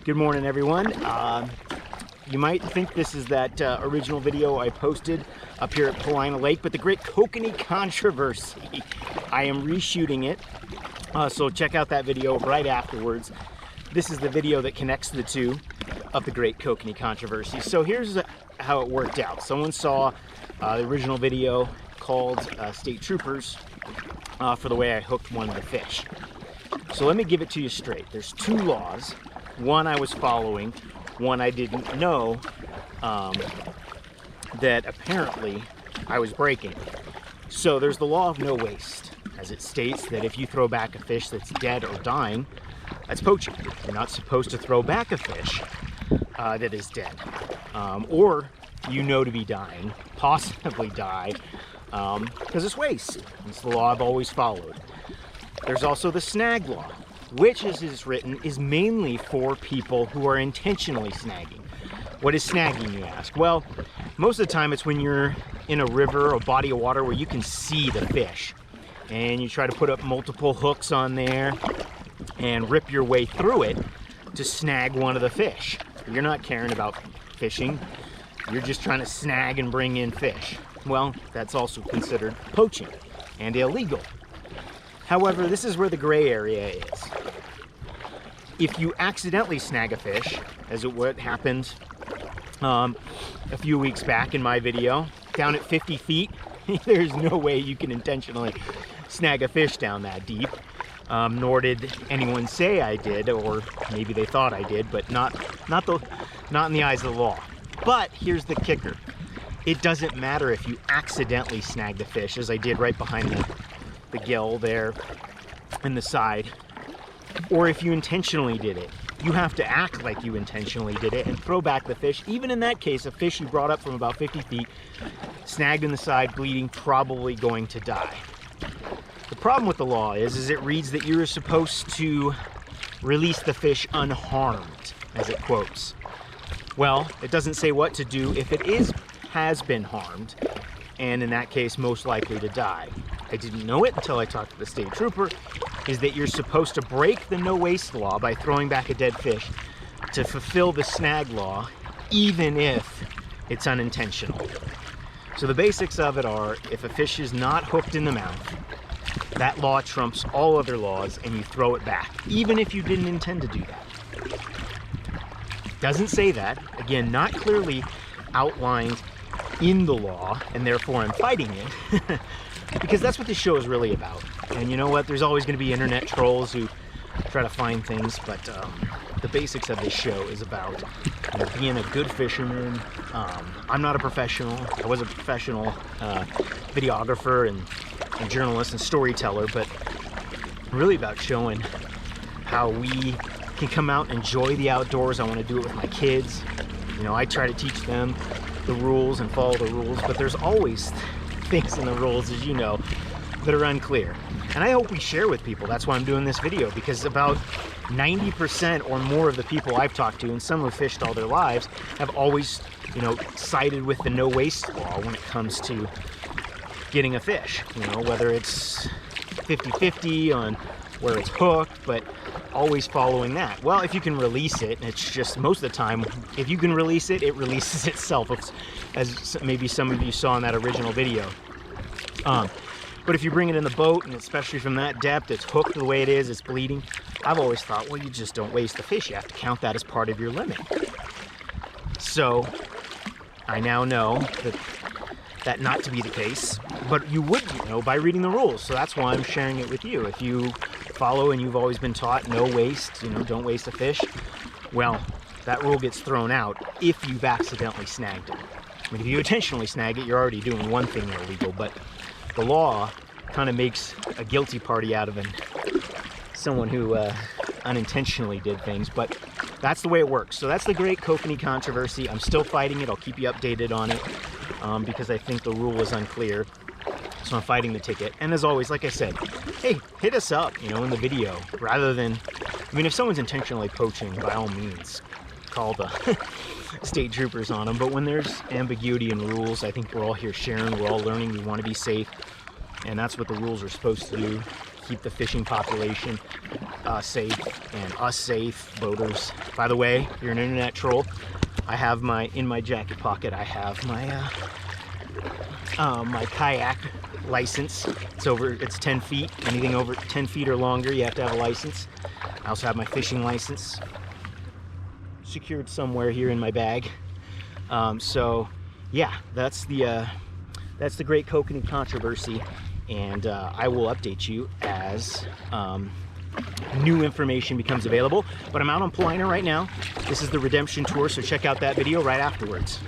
Good morning, everyone. You might think this is that original video I posted up here at Paulina Lake, but the Great Kokanee Controversy. I am reshooting it, so check out that video right afterwards. This is the video that connects the two of the Great Kokanee Controversy. So here's how it worked out. Someone saw the original video called State Troopers for the way I hooked one of the fish. So let me give it to you straight. There's two laws. One I was following, one I didn't know that apparently I was breaking. So there's the law of no waste, as it states that if you throw back a fish that's dead or dying, that's poaching. You're not supposed to throw back a fish that is dead, or you know to be dying, possibly die, because it's waste. It's the law I've always followed. There's also the snag law, which, as is written, is mainly for people who are intentionally snagging. What is snagging, you ask? Well, most of the time it's when you're in a river or body of water where you can see the fish, and you try to put up multiple hooks on there and rip your way through it to snag one of the fish. You're not caring about fishing, you're just trying to snag and bring in fish. Well, that's also considered poaching and illegal. However, this is where the gray area is. If you accidentally snag a fish, as what happened a few weeks back in my video, down at 50 feet, there's no way you can intentionally snag a fish down that deep. Nor did anyone say I did, or maybe they thought I did, but not in the eyes of the law. But here's the kicker. It doesn't matter if you accidentally snag the fish, as I did right behind the gill there in the side, or if you intentionally did it. You have to act like you intentionally did it and throw back the fish. Even in that case, a fish you brought up from about 50 feet, snagged in the side, bleeding, probably going to die. The problem with the law is it reads that you're supposed to release the fish unharmed, as it quotes. Well, it doesn't say what to do if it has been harmed, and in that case, most likely to die. I didn't know it until I talked to the state trooper, is that you're supposed to break the no waste law by throwing back a dead fish to fulfill the snag law, even if it's unintentional. So the basics of it are, if a fish is not hooked in the mouth, that law trumps all other laws and you throw it back, even if you didn't intend to do that. Doesn't say that, again, not clearly outlined in the law, and therefore I'm fighting it. Because that's what this show is really about. And you know what? There's always going to be internet trolls who try to find things, but the basics of this show is about being a good fisherman. I'm not a professional. I was a professional videographer and journalist and storyteller, but really about showing how we can come out and enjoy the outdoors. I want to do it with my kids. You know, I try to teach them the rules and follow the rules, but there's always things in the rules, as you know, that are unclear. And I hope we share with people. That's why I'm doing this video, because about 90% or more of the people I've talked to, and some have fished all their lives, have always, you know, sided with the no waste law when it comes to getting a fish. You know, whether it's 50-50 on where it's hooked, but always following that. Well, if you can release it, it's just, most of the time, if you can release it, it releases itself, as maybe some of you saw in that original video. But if you bring it in the boat, and especially from that depth, it's hooked the way it is, it's bleeding, I've always thought, well, you just don't waste the fish. You have to count that as part of your limit. So I now know that not to be the case, but you would know by reading the rules. So that's why I'm sharing it with you. If you follow and you've always been taught no waste, you know, don't waste a fish, well, that rule gets thrown out if you've accidentally snagged it. I mean, if you intentionally snag it, you're already doing one thing illegal, but the law kind of makes a guilty party out of someone who unintentionally did things, but that's the way it works. So that's the Great Kokanee Controversy. I'm still fighting it. I'll keep you updated on it because I think the rule is unclear. So I'm fighting the ticket. And as always, like I said, hey, hit us up, you know, in the video, rather than, I mean, if someone's intentionally poaching, by all means, call the state troopers on them. But when there's ambiguity in rules, I think we're all here sharing, we're all learning, we want to be safe. And that's what the rules are supposed to do, keep the fishing population safe and us safe, boaters. By the way, if you're an internet troll, I have in my jacket pocket, I have my my kayak license. It's 10 feet. Anything over 10 feet or longer, you have to have a license. I also have my fishing license secured somewhere here in my bag. So yeah, that's the Great Kokanee controversy, and I will update you as new information becomes available. But I'm out on Paulina right now. This is the redemption tour, so check out that video right afterwards.